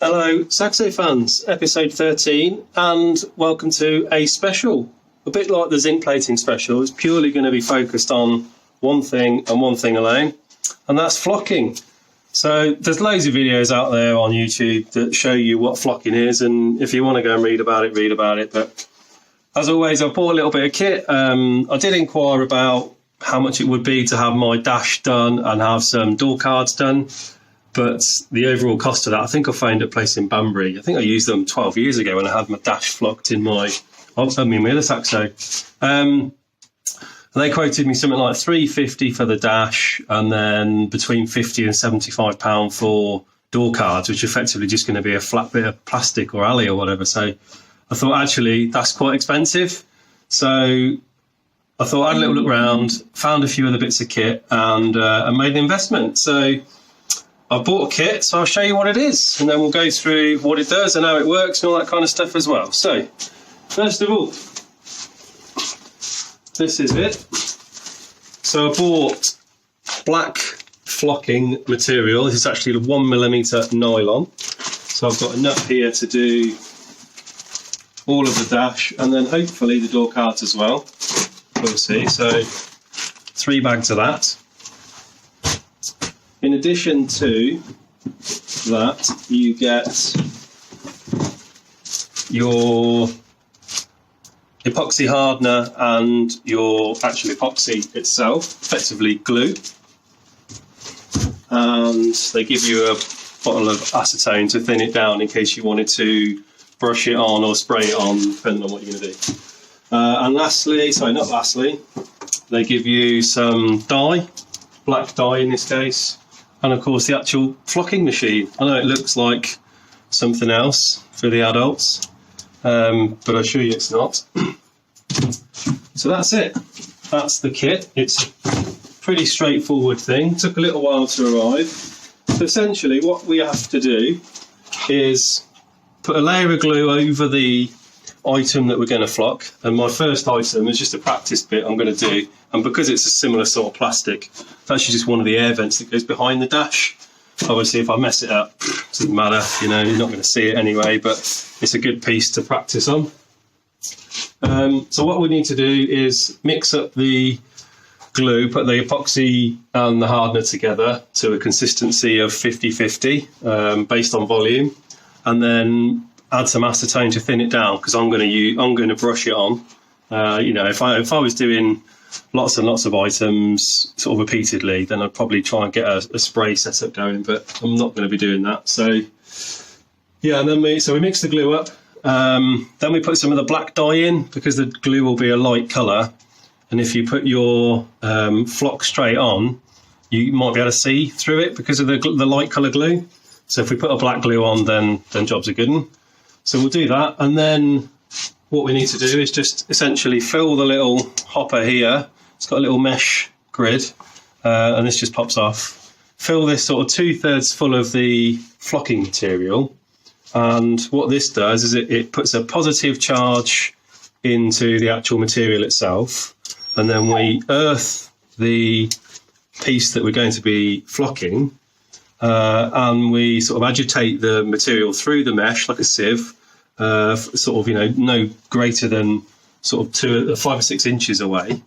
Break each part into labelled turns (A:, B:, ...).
A: Hello Saxo fans, episode 13, and welcome to a special. A bit like the zinc plating special, it's purely going to be focused on one thing and one thing alone, and that's flocking. So there's loads of videos out there on YouTube that show you what flocking is, and if you want to go and read about it, read about it. But as always, I've bought a little bit of kit. I did inquire about how much it would be to have my dash done and have some door cards done. But the overall cost of that, I think I found a place in Banbury. I think I used them 12 years ago when I had my dash flocked in my other Saxo. They quoted me something like $350 for the dash, and then between £50 and £75 for door cards, which are effectively just going to be a flat bit of plastic or alley or whatever. So I thought, actually, that's quite expensive. So I thought I'd a little look around, found a few other bits of kit, and made an investment. So I bought a kit, so I'll show you what it is, and then we'll go through what it does and how it works and all that kind of stuff as well. So, first of all, this is it. So I bought black flocking material. This is actually 1mm nylon. So I've got enough here to do all of the dash, and then hopefully the door cards as well. We'll see. So 3 bags of that. In addition to that, you get your epoxy hardener and your actual epoxy itself, effectively glue. And they give you a bottle of acetone to thin it down in case you wanted to brush it on or spray it on, depending on what you're going to do. And lastly, they give you some dye, black dye in this case. And of course the actual flocking machine. I know it looks like something else for the adults, but I assure you it's not. So that's it. That's the kit. It's a pretty straightforward thing. Took a little while to arrive. So essentially what we have to do is put a layer of glue over the item that we're going to flock, and my first item is just a practice bit I'm going to do, and because it's a similar sort of plastic, it's actually just one of the air vents that goes behind the dash. Obviously if I mess it up, it doesn't matter, you know, you're not going to see it anyway, but it's a good piece to practice on. So what we need to do is mix up the glue, put the epoxy and the hardener together to a consistency of 50-50 based on volume, and then add some acetone to thin it down, because I'm going to brush it on. You know, if I was doing lots and lots of items sort of repeatedly, then I'd probably try and get a spray setup going, but I'm not going to be doing that. So yeah, and then we mix the glue up. Then we put some of the black dye in, because the glue will be a light colour, and if you put your flock straight on, you might be able to see through it because of the light colour glue. So if we put a black glue on, then jobs are good. So we'll do that, and then what we need to do is just essentially fill the little hopper here. It's got a little mesh grid, and this just pops off. Fill this sort of 2/3 full of the flocking material, and what this does is it puts a positive charge into the actual material itself, and then we earth the piece that we're going to be flocking, and we sort of agitate the material through the mesh like a sieve, sort of, you know, no greater than sort of 5 or 6 inches away.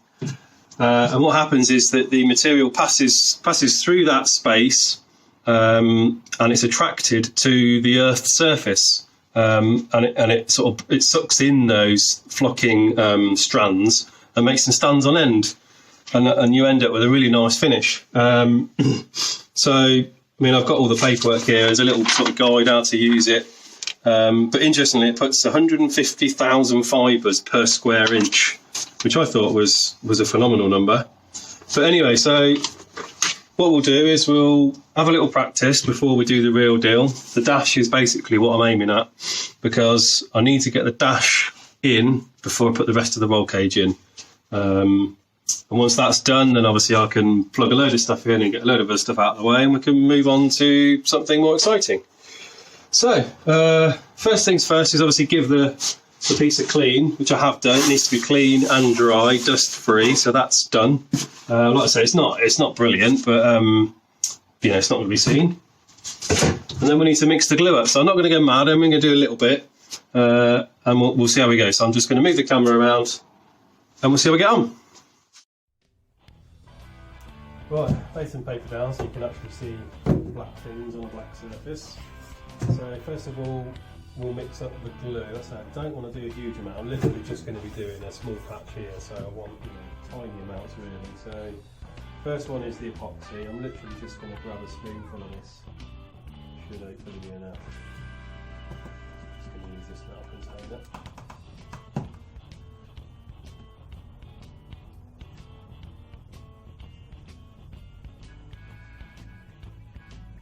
A: And what happens is that the material passes through that space, and it's attracted to the earth's surface, and it sucks in those flocking strands and makes them stand on end, and you end up with a really nice finish. So I mean, I've got all the paperwork here. There's a little sort of guide how to use it. But interestingly, it puts 150,000 fibres per square inch, which I thought was a phenomenal number. But anyway, so what we'll do is we'll have a little practice before we do the real deal. The dash is basically what I'm aiming at, because I need to get the dash in before I put the rest of the roll cage in. And once that's done, then obviously I can plug a load of stuff in and get a load of other stuff out of the way, and we can move on to something more exciting. So, first things first is obviously give the piece a clean, which I have done. It needs to be clean and dry, dust-free, so that's done. Like I say, it's not brilliant, but you know, it's not going to be seen. And then we need to mix the glue up. So I'm not going to go mad, I'm going to do a little bit, and we'll see how we go. So I'm just going to move the camera around and we'll see how we get on. Right, lay some paper down so you can actually see black things on a black surface. So first of all, we'll mix up the glue. That's I don't want to do a huge amount. I'm literally just going to be doing a small patch here, so I want tiny amounts really. So first one is the epoxy. I'm literally just going to grab a spoonful of this. Should hopefully be enough. Just going to use this now container.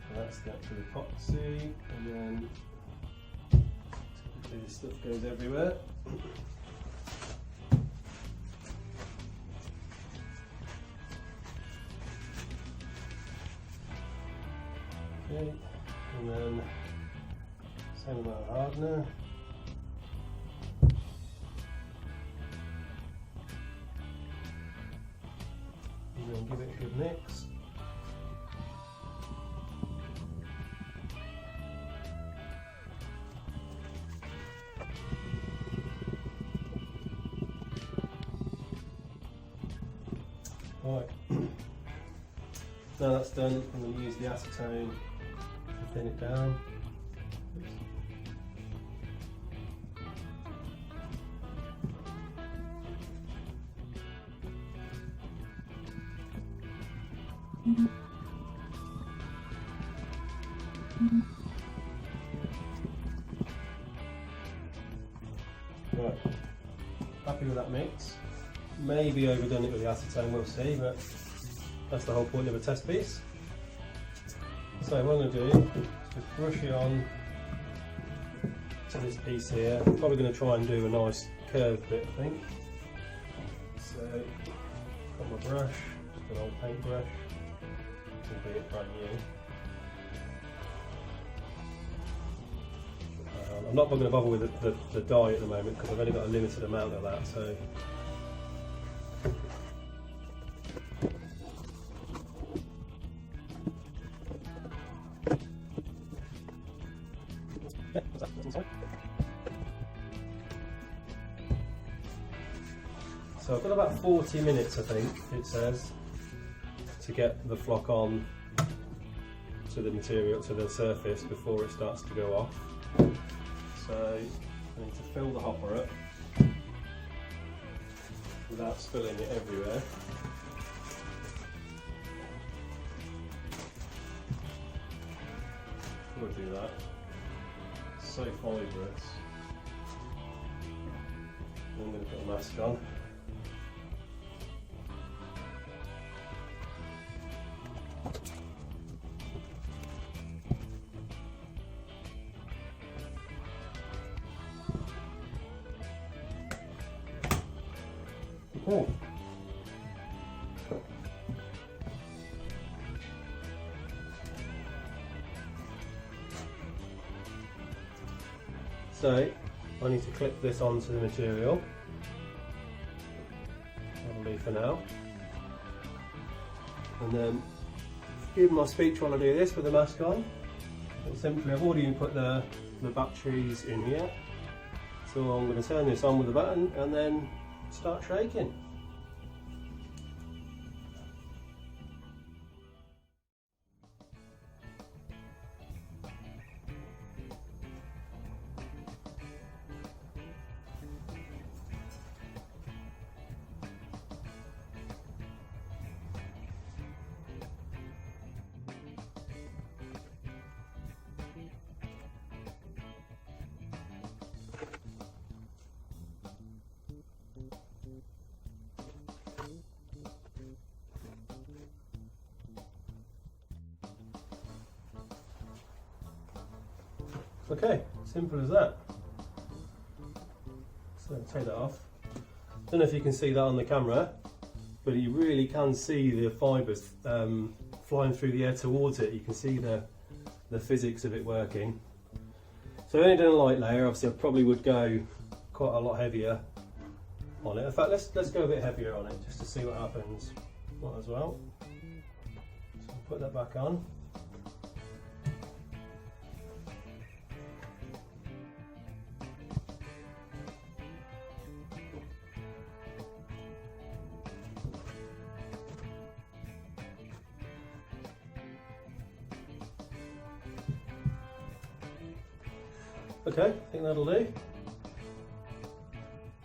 A: So that's the actual epoxy, and then typically this stuff goes everywhere. Okay. And then same amount of hardener. And then give it a good mix. Right. Now that's done, I'm going to use the acetone to thin it down. Right, happy with that mix. Maybe overdone it with the acetone, we'll see, but that's the whole point of a test piece. So what I'm going to do is just brush it on to this piece here. I'm probably going to try and do a nice curved bit, I think. So, got my brush, just an old paintbrush, albeit brand new. I'm not going to bother with the dye at the moment because I've only got a limited amount of that. So. So I've got about 40 minutes, I think it says, to get the flock on to the material, to the surface before it starts to go off. So I need to fill the hopper up without spilling it everywhere. Before I do that, it's so fibrous. I'm going to put a mask on. Okay. So I need to clip this onto the material. That'll be for now. And then give my speech while I do this with the mask on. But simply, I've already put the batteries in here. So I'm going to turn this on with the button and then start shaking. Okay, simple as that. So take that off. Don't know if you can see that on the camera, but you really can see the fibres flying through the air towards it. You can see the physics of it working. So I've only done a light layer. Obviously I probably would go quite a lot heavier on it. In fact, let's go a bit heavier on it just to see what happens. Might as well. So I'll put that back on. Okay, I think that'll do.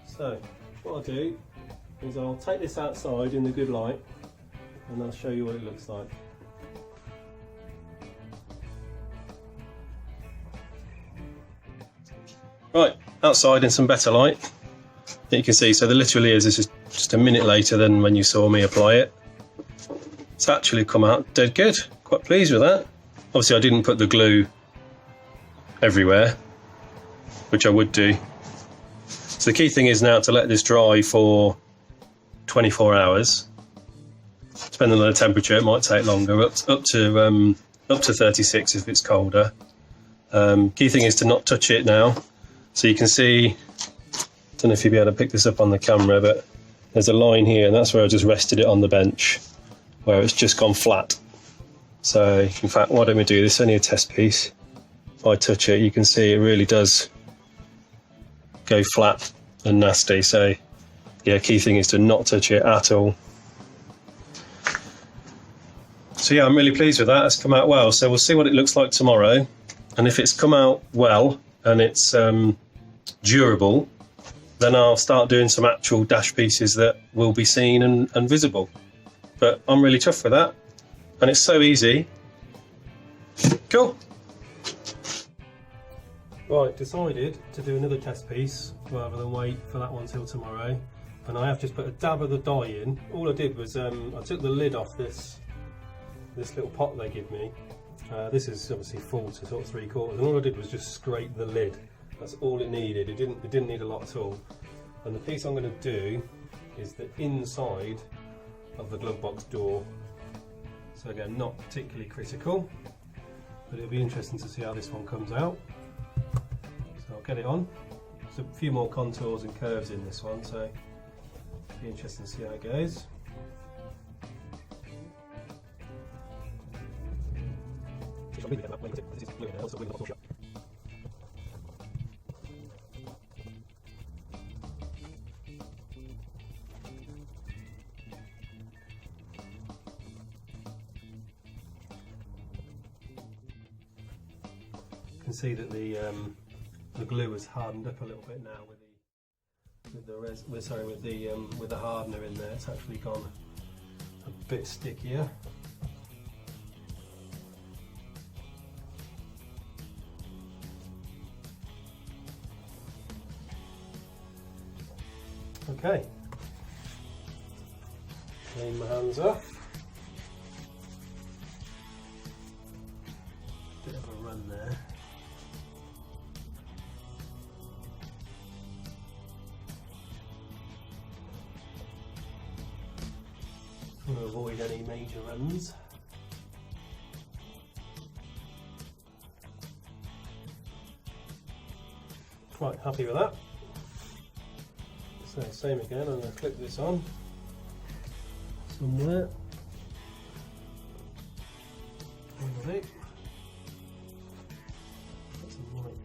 A: So what I'll do is I'll take this outside in the good light and I'll show you what it looks like. Right, outside in some better light, you can see, so the literally is, this is just a minute later than when you saw me apply it. It's actually come out dead good, quite pleased with that. Obviously I didn't put the glue everywhere, which I would do. So the key thing is now to let this dry for 24 hours. Depending on the temperature, it might take longer, up to 36 if it's colder. Key thing is to not touch it now. So you can see, I don't know if you'll be able to pick this up on the camera, but there's a line here, and that's where I just rested it on the bench, where it's just gone flat. So in fact, why don't we do this? It's only a test piece. If I touch it, you can see it really does go flat and nasty. So yeah, key thing is to not touch it at all. So yeah, I'm really pleased with that. It's come out well. So we'll see what it looks like tomorrow. And if it's come out well and it's durable, then I'll start doing some actual dash pieces that will be seen and visible. But I'm really chuffed with that. And it's so easy. Cool. Right, decided to do another test piece rather than wait for that one till tomorrow. And I have just put a dab of the dye in. All I did was I took the lid off this little pot they give me. This is obviously full to sort of 3/4, and all I did was just scrape the lid. That's all it needed. It didn't need a lot at all. And the piece I'm going to do is the inside of the glove box door. So again, not particularly critical, but it'll be interesting to see how this one comes out. So I'll get it on. There's a few more contours and curves in this one, so it'll be interesting to see how it goes. You can see that the glue has hardened up a little bit now with the hardener in there. It's actually gone a bit stickier. Okay, clean my hands off. Bit of a run there. Want to avoid any major runs. Right, happy with that. So same again, I'm going to clip this on somewhere. That's some light.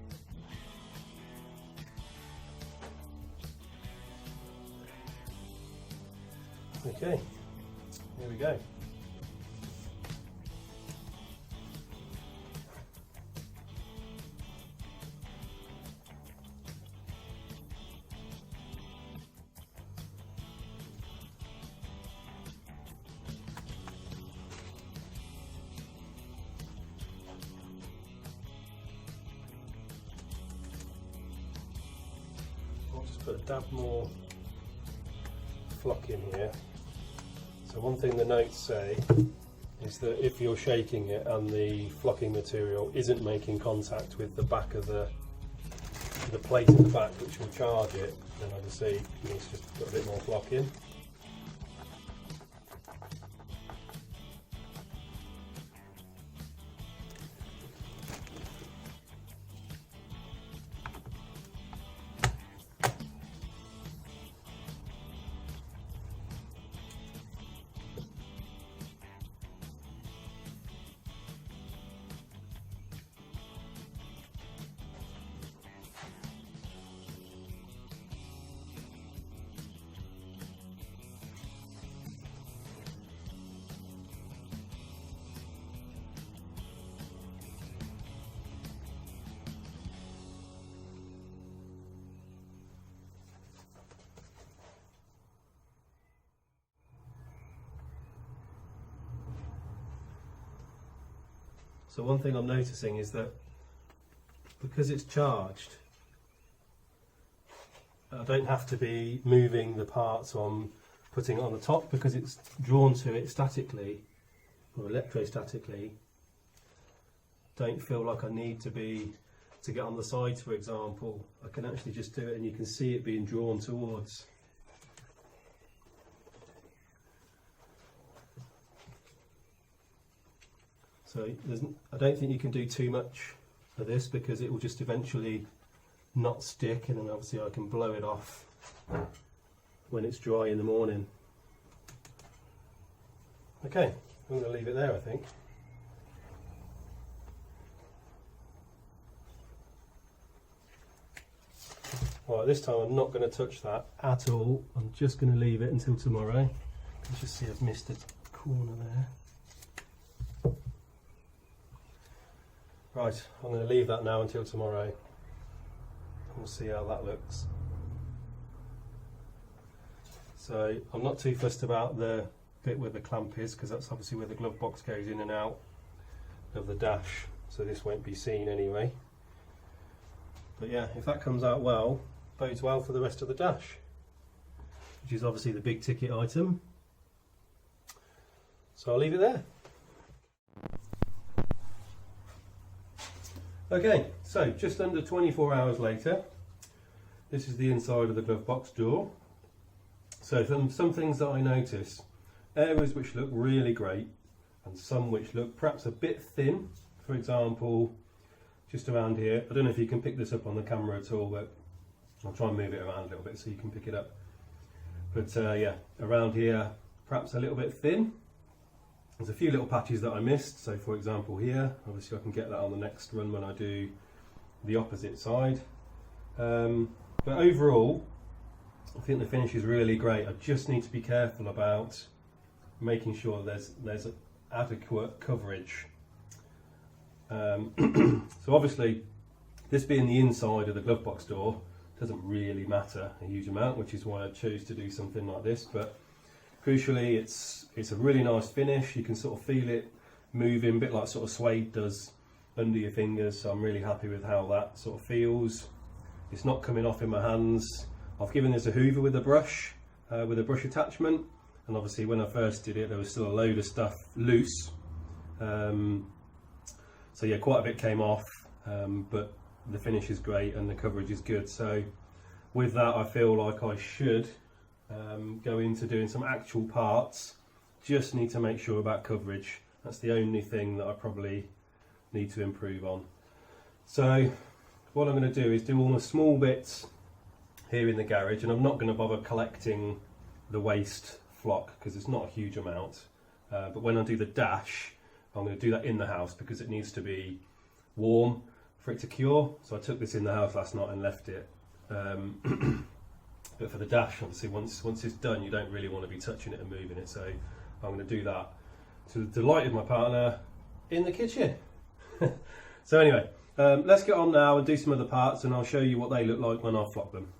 A: Okay, here we go. Put a dab more flock in here. So one thing the notes say is that if you're shaking it and the flocking material isn't making contact with the back of the plate in the back, which will charge it, then obviously you need to just put a bit more flock in. So one thing I'm noticing is that because it's charged, I don't have to be moving the parts on, putting it on the top, because it's drawn to it statically or electrostatically. Don't feel like I need to get on the sides, for example. I can actually just do it and you can see it being drawn towards. So I don't think you can do too much of this, because it will just eventually not stick, and then obviously I can blow it off when it's dry in the morning. Okay, I'm going to leave it there, I think. Right, this time I'm not going to touch that at all. I'm just going to leave it until tomorrow. Let's just see, I've missed a corner there. Right, I'm going to leave that now until tomorrow. We'll see how that looks. So I'm not too fussed about the bit where the clamp is, because that's obviously where the glove box goes in and out of the dash, so this won't be seen anyway. But yeah, if that comes out well, bodes well for the rest of the dash, which is obviously the big ticket item. So I'll leave it there. Okay, so just under 24 hours later, this is the inside of the glove box door. So some things that I notice, areas which look really great and some which look perhaps a bit thin. For example, just around here, I don't know if you can pick this up on the camera at all, but I'll try and move it around a little bit so you can pick it up. But yeah, around here, perhaps a little bit thin. There's a few little patches that I missed. So for example here, obviously I can get that on the next run when I do the opposite side. But overall, I think the finish is really great. I just need to be careful about making sure there's adequate coverage. So obviously, this being the inside of the glove box door doesn't really matter a huge amount, which is why I chose to do something like this. But crucially, it's a really nice finish. You can sort of feel it moving, a bit like sort of suede does under your fingers. So I'm really happy with how that sort of feels. It's not coming off in my hands. I've given this a hoover with a brush attachment, and obviously when I first did it, there was still a load of stuff loose. So yeah, quite a bit came off, but the finish is great and the coverage is good. So with that, I feel like I should go into doing some actual parts. Just need to make sure about coverage. That's the only thing that I probably need to improve on. So what I'm going to do is do all the small bits here in the garage, and I'm not going to bother collecting the waste flock because it's not a huge amount. But when I do the dash, I'm going to do that in the house because it needs to be warm for it to cure. So I took this in the house last night and left it. But for the dash, obviously, once it's done, you don't really want to be touching it and moving it. So I'm going to do that to the delight of my partner in the kitchen. So anyway, let's get on now and do some of the parts, and I'll show you what they look like when I flock them.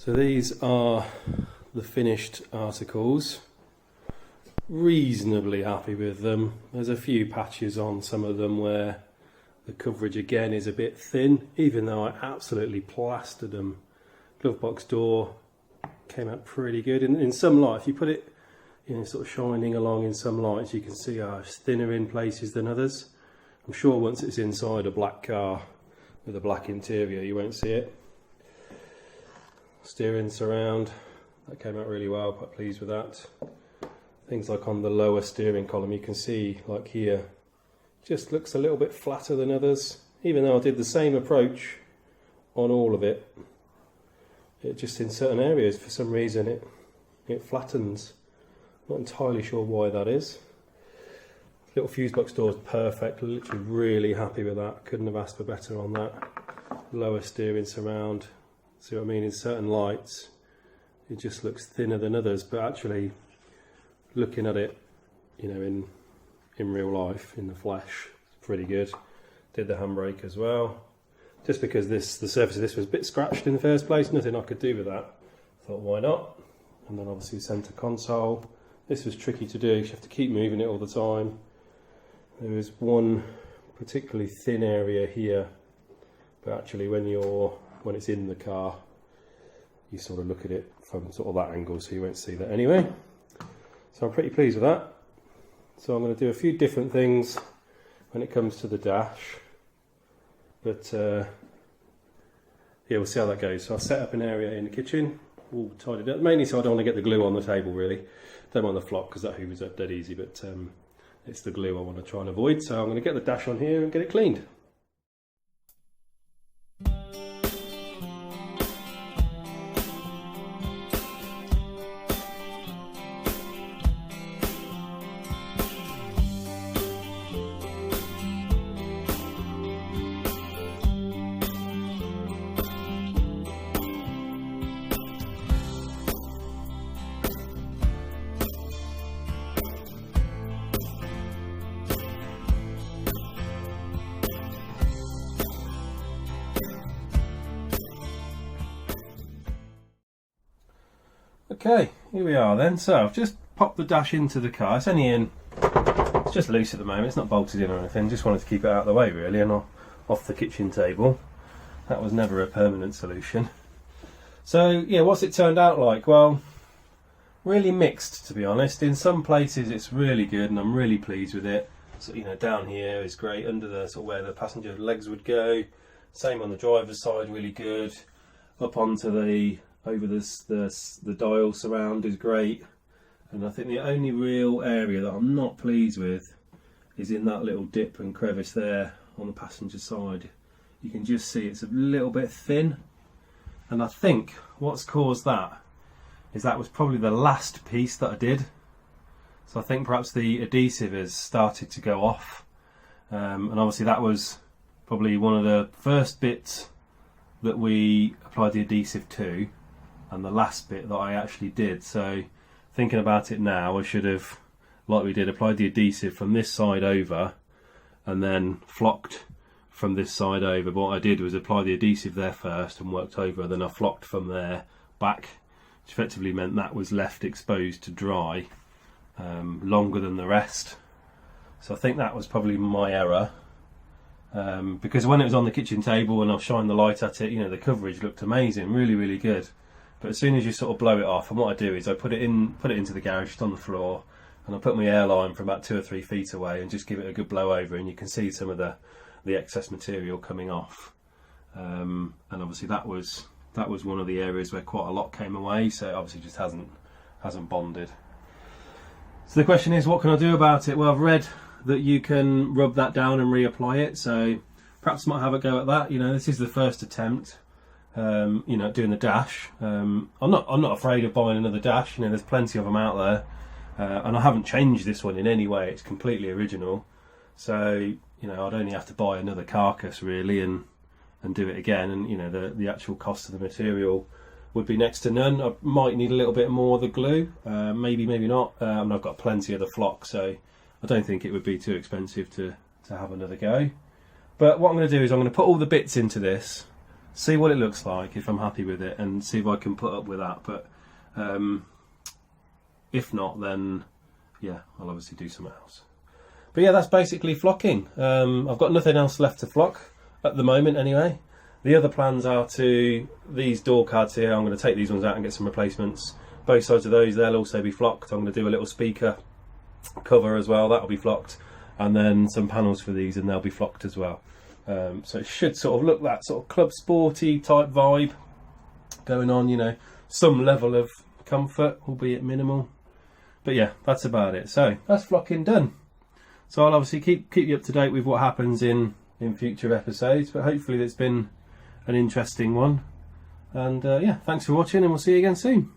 A: So these are the finished articles. Reasonably happy with them. There's a few patches on some of them where the coverage again is a bit thin, even though I absolutely plastered them. Glove box door came out pretty good. In some light, if you put it, sort of shining along in some lights, you can see it's thinner in places than others. I'm sure once it's inside a black car with a black interior, you won't see it. Steering surround, that came out really well, quite pleased with that. Things like on the lower steering column, you can see like here, just looks a little bit flatter than others, even though I did the same approach on all of it. it just in certain areas for some reason it flattens. Not entirely sure why that is. Little fuse box door is perfect, literally really happy with that. Couldn't have asked for better on that. Lower steering surround, see what I mean? In certain lights it just looks thinner than others, but actually looking at it, you know, in real life, in the flesh, it's pretty good. Did the handbrake as well. Just because the surface of this was a bit scratched in the first place, nothing I could do with that. Thought, why not? And then obviously centre console. This was tricky to do, you have to keep moving it all the time. There was one particularly thin area here, but actually when it's in the car, you sort of look at it from sort of that angle, so you won't see that anyway. So I'm pretty pleased with that. So I'm going to do a few different things when it comes to the dash, but yeah, we'll see how that goes. So I've set up an area in the kitchen, all tidied up, mainly so I don't want to get the glue on the table really. Don't want the flock because that hoovers up dead easy, but it's the glue I want to try and avoid. So I'm going to get the dash on here and get it cleaned. Okay, here we are then. So I've just popped the dash into the car. It's only in, it's just loose at the moment, it's not bolted in or anything. Just wanted to keep it out of the way really and off the kitchen table. That was never a permanent solution. So yeah, what's it turned out like? Well, really mixed, to be honest. In some places it's really good and I'm really pleased with it. So, you know, down here is great, under the sort of where the passenger legs would go. Same on the driver's side, really good. Up onto the over the dial surround is great, and I think the only real area that I'm not pleased with is in that little dip and crevice there on the passenger side. You can just see it's a little bit thin, and I think what's caused that is that was probably the last piece that I did. So I think perhaps the adhesive has started to go off, and obviously that was probably one of the first bits that we applied the adhesive to, and the last bit that I actually did. So thinking about it now, I should have, like we did, applied the adhesive from this side over and then flocked from this side over. But what I did was apply the adhesive there first and worked over, then I flocked from there back, which effectively meant that was left exposed to dry longer than the rest. So I think that was probably my error, because when it was on the kitchen table and I shined the light at it, you know, the coverage looked amazing, really, really good. But as soon as you sort of blow it off, and what I do is I put it into the garage just on the floor, and I put my airline from about 2 or 3 feet away and just give it a good blow over, and you can see some of the excess material coming off. And obviously that was one of the areas where quite a lot came away, so it obviously just hasn't bonded. So the question is, what can I do about it? Well, I've read that you can rub that down and reapply it, so perhaps I might have a go at that. You know, this is the first attempt. You know, doing the dash. I'm not afraid of buying another dash. You know, there's plenty of them out there, and I haven't changed this one in any way. It's completely original. So you know, I'd only have to buy another carcass really and do it again. And you know, the actual cost of the material would be next to none. I might need a little bit more of the glue, maybe not. And I've got plenty of the flock, so I don't think it would be too expensive to have another go. But what I'm going to do is I'm going to put all the bits into this, see what it looks like, if I'm happy with it, and see if I can put up with that. But if not, then yeah, I'll obviously do something else. But yeah, that's basically flocking. I've got nothing else left to flock at the moment anyway. The other plans are to, these door cards here, I'm going to take these ones out and get some replacements. Both sides of those, they'll also be flocked. I'm going to do a little speaker cover as well, that'll be flocked, and then some panels for these, and they'll be flocked as well. So it should sort of look that sort of club sporty type vibe going on, you know, some level of comfort, albeit minimal. But yeah, that's about it. So that's flocking done. So I'll obviously keep you up to date with what happens in future episodes, but hopefully it's been an interesting one. And yeah, thanks for watching, and we'll see you again soon.